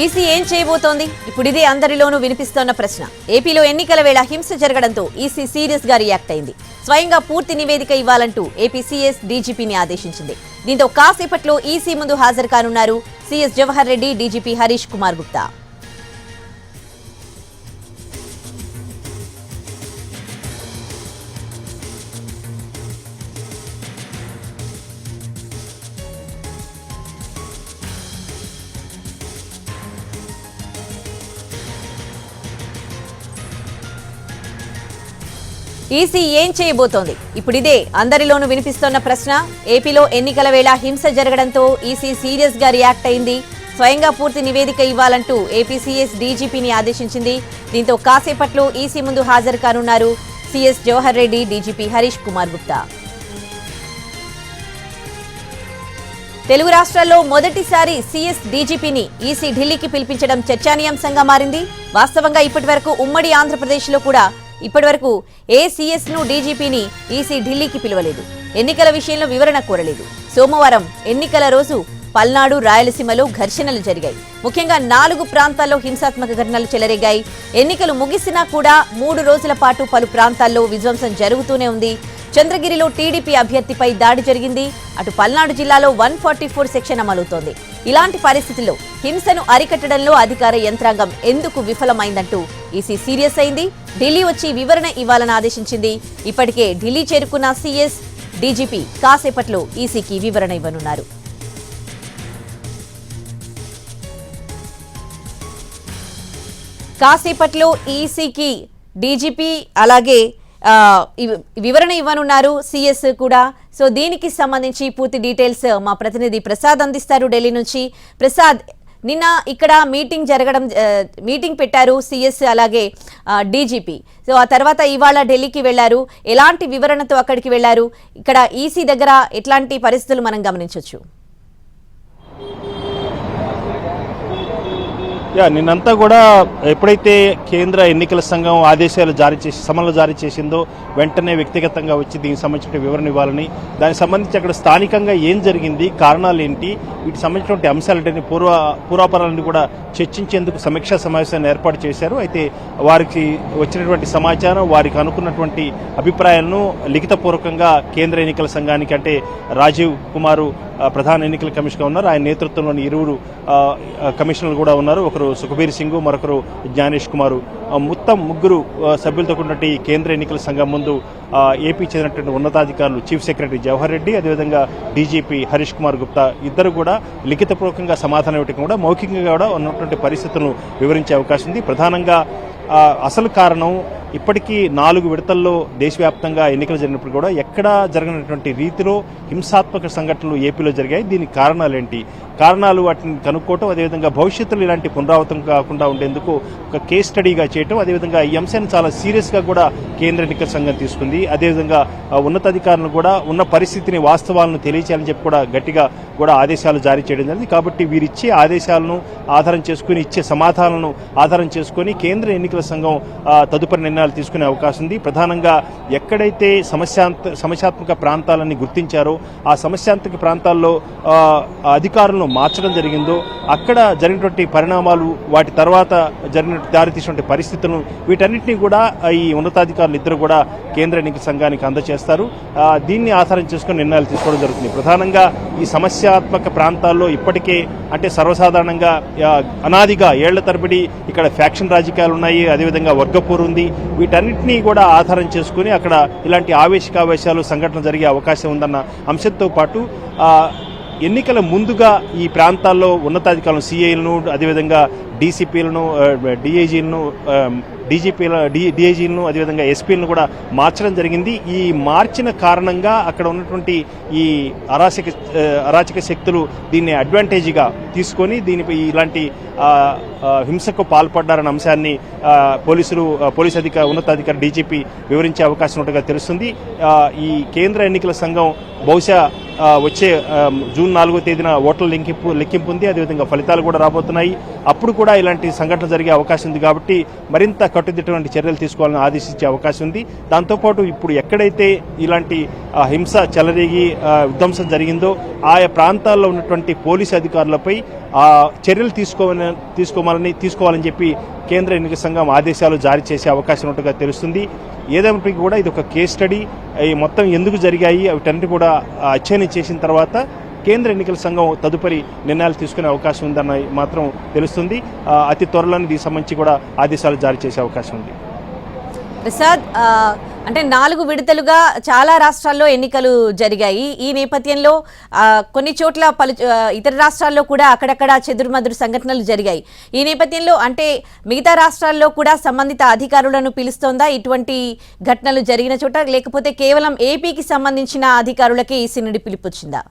EC ఏం చేయబోతోంది? ఇప్పుడు ఇదే అందరిలోనూ వినిపిస్తోన్న ప్రశ్న. ఏపీలో ఎన్నికల వేళ హింస జరగడంతో ఈసీ సీరియస్ గా రియాక్ట్ అయింది. స్వయంగా పూర్తి నివేదిక ఇవ్వాలంటూ ఏపీ సీఎస్ డీజీపీని ఆదేశించింది. దీంతో కాసేపట్లో ఈసీ ముందు హాజరు కానున్నారు CS Jawahar Reddy, DGP Harish Kumar Gupta. EC ఏం చేయబోతోంది? ఇప్పుడు ఇదే అందరిలోనూ వినిపిస్తోన్న ప్రశ్న. ఏపీలో ఎన్నికల వేళ హింస జరగడంతో ఈసీ సీరియస్ గా రియాక్ట్ అయింది. స్వయంగా పూర్తి నివేదిక ఇవ్వాలంటూ ఏపీ సీఎస్ డీజీపీని ఆదేశించింది. దీంతో కాసేపట్లో ఈసీ ముందు హాజరు కానున్నారు సీఎస్ జవహర్ రెడ్డి, డీజీపీ హరీష్ కుమార్ గుప్తా. తెలుగు రాష్ట్రాల్లో మొదటిసారి సీఎస్ డీజీపీని ఈసీ ఢిల్లీకి పిలిపించడం చర్చానీయాంశంగా మారింది. వాస్తవంగా ఇప్పటివరకు ఉమ్మడి ఆంధ్రప్రదేశ్లో కూడా ఇప్పటివరకు ఏ సీఎస్ ను డీజీపీని ఈసీ ఢిల్లీకి పిలవలేదు. ఎన్నికల విషయంలో వివరణ కోరలేదు. సోమవారం ఎన్నికల రోజు పల్నాడు, రాయలసీమలో ఘర్షణలు జరిగాయి. ముఖ్యంగా 4 ప్రాంతాల్లో హింసాత్మక ఘటనలు చెలరేగాయి. ఎన్నికలు ముగిసినా కూడా 3 రోజుల పాటు పలు ప్రాంతాల్లో విధ్వంసం జరుగుతూనే ఉంది. చంద్రగిరిలో టీడీపీ అభ్యర్థిపై దాడి జరిగింది. అటు పల్నాడు జిల్లాలో 144 సెక్షన్ అమలవుతోంది. ఇలాంటి పరిస్థితుల్లో హింసను అరికట్టడంలో అధికార యంత్రాంగం ఎందుకు విఫలమైందంటూ ఈసీ సీరియస్ అయింది. ఢిల్లీ వచ్చి వివరణ ఇవ్వాలని ఆదేశించింది. ఇప్పటికే ఢిల్లీ చేరుకున్న సీఎస్, డీజీపీ కాసేపట్లో ఈసీకి వివరణ ఇవ్వనున్నారు. కాసేపట్లో ఈసీకి డీజీపీ అలాగే వివరణ ఇవ్వనున్నారు సీఎస్ కూడా. సో దీనికి సంబంధించి పూర్తి డీటెయిల్స్ మా ప్రతినిధి ప్రసాద్ అందిస్తారు ఢిల్లీ నుంచి. ప్రసాద్, నిన్న ఇక్కడ మీటింగ్ పెట్టారు సీఎస్ అలాగే డీజీపీ. సో ఆ తర్వాత ఇవాళ ఢిల్లీకి వెళ్లారు. ఎలాంటి వివరణతో అక్కడికి వెళ్లారు? ఇక్కడ ఈసీ దగ్గర ఎట్లాంటి పరిస్థితులు మనం గమనించవచ్చు? నిన్నంతా కూడా ఎప్పుడైతే కేంద్ర ఎన్నికల సంఘం ఆదేశాలు సమన్లు జారీ చేసిందో వెంటనే వ్యక్తిగతంగా వచ్చి దీనికి సంబంధించిన వివరణ ఇవ్వాలని, దానికి సంబంధించి అక్కడ స్థానికంగా ఏం జరిగింది, కారణాలు ఏంటి, వీటికి సంబంధించినటువంటి అంశాలంటే పూర్వాపరాలను కూడా చర్చించేందుకు సమీక్షా సమావేశాన్ని ఏర్పాటు చేశారు. అయితే వారికి వచ్చినటువంటి సమాచారం, వారికి అనుకున్నటువంటి అభిప్రాయాలను లిఖితపూర్వకంగా కేంద్ర ఎన్నికల సంఘానికి, అంటే రాజీవ్ కుమారు ప్రధాన ఎన్నికల కమిషనర్ ఉన్నారు, ఆయన నేతృత్వంలోని 2 కమిషనర్లు కూడా ఉన్నారు. ఒకరు సుఖబీర్ సింగ్, మరొకరు జ్ఞానేష్ కుమారు. మొత్తం 3 సభ్యులతో కూడినటువంటి కేంద్ర ఎన్నికల సంఘం ముందు ఏపీ చెందినటువంటి ఉన్నతాధికారులు చీఫ్ సెక్రటరీ జవహర్ రెడ్డి, అదేవిధంగా డీజీపీ హరీష్ కుమార్ గుప్తా ఇద్దరు కూడా లిఖితపూర్వకంగా సమాధానం ఇవ్వడం కూడా, మౌఖికంగా కూడా ఉన్నటువంటి పరిస్థితులను వివరించే అవకాశం ఉంది. ప్రధానంగా అసలు కారణం, ఇప్పటికీ 4 విడతల్లో దేశవ్యాప్తంగా ఎన్నికలు జరిగినప్పుడు కూడా ఎక్కడా జరగనటువంటి రీతిలో హింసాత్మక సంఘటనలు ఏపీలో జరిగాయి. దీనికి కారణాలేంటి, కారణాలు వాటిని కనుక్కోవటం, అదేవిధంగా భవిష్యత్తులో ఇలాంటి పునరావృతం కాకుండా ఉండేందుకు ఒక కేస్ స్టడీగా చేయటం, అదేవిధంగా ఈ అంశాన్ని చాలా సీరియస్గా కూడా కేంద్ర ఎన్నికల సంఘం తీసుకుంది. అదేవిధంగా ఉన్నతాధికారులను కూడా ఉన్న పరిస్థితిని, వాస్తవాలను తెలియచేయాలని చెప్పి కూడా గట్టిగా కూడా ఆదేశాలు జారీ చేయడం జరిగింది. కాబట్టి వీరిచ్చే ఆదేశాలను ఆధారం చేసుకుని, ఇచ్చే సమాధానాలను ఆధారం చేసుకుని కేంద్ర ఎన్నికల సంఘం తదుపరి నిర్ణయాలు తీసుకునే అవకాశం ఉంది. ప్రధానంగా ఎక్కడైతే సమస్యాత్మక ప్రాంతాలని గుర్తించారో ఆ సమస్యాత్మక ప్రాంతాల్లో అధికారులను మార్చడం జరిగిందో, అక్కడ జరిగినటువంటి పరిణామాలు, వాటి తర్వాత దారితీసినటువంటి పరిస్థితులను, వీటన్నిటినీ కూడా ఈ ఉన్నతాధికారులు ఇద్దరు కూడా కేంద్ర ఎన్నికల సంఘానికి అందజేస్తారు. దీన్ని ఆధారం చేసుకుని నిర్ణయాలు తీసుకోవడం జరుగుతుంది. ప్రధానంగా ఈ సమస్యాత్మక ప్రాంతాల్లో ఇప్పటికే, అంటే సర్వసాధారణంగా అనాదిగా ఏళ్ల తరబడి ఇక్కడ ఫ్యాక్షన్ రాజకీయాలు ఉన్నాయి, అదేవిధంగా వర్గపోరు ఉంది. వీటన్నిటినీ కూడా ఆధారం చేసుకుని అక్కడ ఇలాంటి ఆవేశకావేశాలు, సంఘటనలు జరిగే అవకాశం ఉందన్న అంశంతో పాటు ఎన్నికల ముందుగా ఈ ప్రాంతాల్లో ఉన్నతాధికారులను, సిఐలను, అదేవిధంగా డీసీపీలను, డిఐజీలను, డిఐజీలను, అదేవిధంగా ఎస్పీలను కూడా మార్చడం జరిగింది. ఈ మార్చిన కారణంగా అక్కడ ఉన్నటువంటి ఈ అరాచక శక్తులు దీన్ని అడ్వాంటేజ్గా తీసుకొని దీనిపై ఇలాంటి హింసకు పాల్పడ్డారన్న అంశాన్ని పోలీస్ ఉన్నతాధికారి డీజీపీ వివరించే అవకాశం ఉన్నట్టుగా తెలుస్తుంది. ఈ కేంద్ర ఎన్నికల సంఘం బహుశా వచ్చే జూన్ 4వ తేదీన ఓట్ల లెక్కింపు ఉంది, అదేవిధంగా ఫలితాలు కూడా రాబోతున్నాయి. అప్పుడు కూడా ఇలాంటి సంఘటన జరిగే అవకాశం ఉంది. కాబట్టి మరింత కట్టుదిట్టమైన చర్యలు తీసుకోవాలని ఆదేశించే అవకాశం ఉంది. దాంతోపాటు ఇప్పుడు ఎక్కడైతే ఇలాంటి హింస చెలరేగి విధ్వంసం జరిగిందో ఆయా ప్రాంతాల్లో ఉన్నటువంటి పోలీసు అధికారులపై చర్యలు తీసుకోవాలని చెప్పి కేంద్ర ఎన్నికల సంఘం ఆదేశాలు జారీ చేసే అవకాశం ఉన్నట్టుగా తెలుస్తుంది. ఏదైనప్పటికీ కూడా ఇది ఒక కేస్ స్టడీ, ఈ మొత్తం ఎందుకు జరిగాయి వీటన్నిటి కూడా అధ్యయనం చేసిన తర్వాత కేంద్ర ఎన్నికల సంఘం తదుపరి నిర్ణయాలు తీసుకునే అవకాశం ఉందన్న మాత్రం తెలుస్తుంది. అతి త్వరలోనే దీనికి సంబంధించి కూడా ఆదేశాలు జారీ చేసే అవకాశం ఉంది. ప్రసాద్, అంటే 4 విడతలుగా చాలా రాష్ట్రాల్లో ఎన్నికలు జరిగాయి. ఈ నేపథ్యంలో కొన్ని చోట్ల ఇతర రాష్ట్రాల్లో కూడా అక్కడక్కడ చెదురుమదురు సంఘటనలు జరిగాయి. ఈ నేపథ్యంలో అంటే మిగతా రాష్ట్రాల్లో కూడా సంబంధిత అధికారులను పిలుస్తోందా ఇటువంటి ఘటనలు జరిగిన చోట, లేకపోతే కేవలం ఏపీకి సంబంధించిన అధికారులకే ఈసీ నుండి పిలుపొచ్చిందా?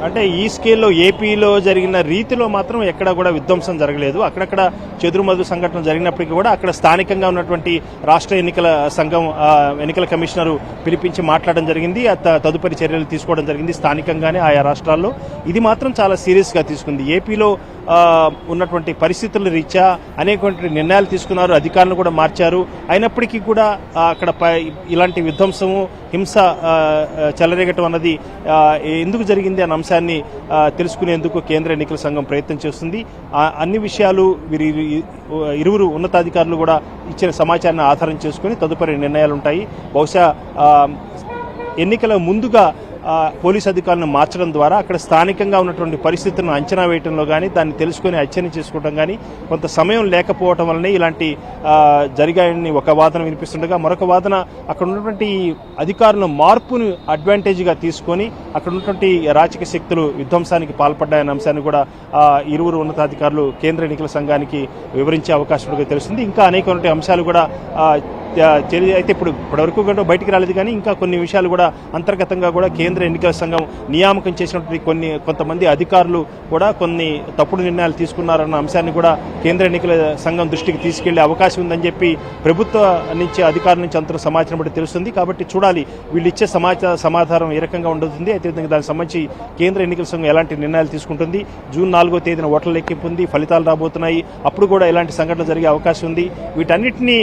అంటే ఈ స్కేల్లో ఏపీలో జరిగిన రీతిలో మాత్రం ఎక్కడ కూడా విధ్వంసం జరగలేదు. అక్కడక్కడ చెదురుమదురు సంఘటనలు జరిగినప్పటికీ కూడా అక్కడ స్థానికంగా ఉన్నటువంటి రాష్ట్ర ఎన్నికల సంఘం ఎన్నికల కమిషనరు పిలిపించి మాట్లాడడం జరిగింది. తదుపరి చర్యలు తీసుకోవడం జరిగింది స్థానికంగానే ఆయా రాష్ట్రాల్లో. ఇది మాత్రం చాలా సీరియస్గా తీసుకుంది. ఏపీలో ఉన్నటువంటి పరిస్థితుల రీత్యా అనేకటువంటి నిర్ణయాలు తీసుకున్నారు, అధికారులు కూడా మార్చారు. అయినప్పటికీ కూడా అక్కడ ఇలాంటి విధ్వంసము, హింస చెలరేగటం అన్నది ఎందుకు జరిగింది అన్న అంశాన్ని తెలుసుకునేందుకు కేంద్ర ఎన్నికల సంఘం ప్రయత్నం చేస్తుంది. అన్ని విషయాలు ఇరువురు ఉన్నతాధికారులు కూడా ఇచ్చిన సమాచారాన్ని ఆధారం చేసుకుని తదుపరి నిర్ణయాలు ఉంటాయి. బహుశా ఎన్నికల ముందుగా పోలీసు అధికారులను మార్చడం ద్వారా అక్కడ స్థానికంగా ఉన్నటువంటి పరిస్థితులను అంచనా వేయడంలో కానీ దాన్ని తెలుసుకుని అధ్యయనం చేసుకోవడం కానీ కొంత సమయం లేకపోవడం వల్లనే ఇలాంటి జరిగాయని ఒక వాదన వినిపిస్తుండగా, మరొక వాదన అక్కడ ఉన్నటువంటి అధికారుల మార్పును అడ్వాంటేజ్గా తీసుకొని అక్కడ ఉన్నటువంటి రాజకీయ శక్తులు విధ్వంసానికి పాల్పడ్డాయన్న అంశాన్ని కూడా ఇరువురు ఉన్నతాధికారులు కేంద్ర ఎన్నికల సంఘానికి వివరించే అవకాశం తెలుస్తుంది. ఇంకా అనేక అంశాలు కూడా అయితే ఇప్పటివరకు కూడా బయటికి రాలేదు. కానీ ఇంకా కొన్ని విషయాలు కూడా అంతర్గతంగా కూడా కేంద్ర ఎన్నికల సంఘం నియామకం చేసినటువంటి కొంతమంది అధికారులు కూడా కొన్ని తప్పుడు నిర్ణయాలు తీసుకున్నారన్న అంశాన్ని కూడా కేంద్ర ఎన్నికల సంఘం దృష్టికి తీసుకెళ్లే అవకాశం ఉందని చెప్పి ప్రభుత్వ నుంచి అధికారుల నుంచి అంత సమాచారం బట్టి తెలుస్తుంది. కాబట్టి చూడాలి వీళ్ళు ఇచ్చే సమాధానం ఏ రకంగా ఉండవుతుంది. అయితే దానికి సంబంధించి కేంద్ర ఎన్నికల సంఘం ఎలాంటి నిర్ణయాలు తీసుకుంటుంది. జూన్ 4వ తేదీన ఓట్ల లెక్కింపు ఉంది, ఫలితాలు రాబోతున్నాయి. అప్పుడు కూడా ఇలాంటి సంఘటనలు జరిగే అవకాశం ఉంది. వీటన్నిటినీ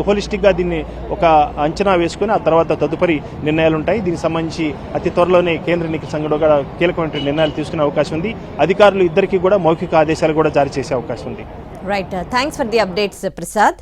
హోలిస్టిక్ గా దీన్ని ఒక అంచనా వేసుకుని ఆ తర్వాత తదుపరి నిర్ణయాలు ఉంటాయి. దీనికి సంబంధించి అతి త్వరలోనే కేంద్ర ఎన్నికల సంఘంలో కూడా కీలకమైన నిర్ణయాలు తీసుకునే అవకాశం ఉంది. అధికారులు ఇద్దరికీ కూడా మౌఖిక ఆదేశాలు కూడా జారీ చేసే అవకాశం ఉంది. Right, thanks for the updates Prasad.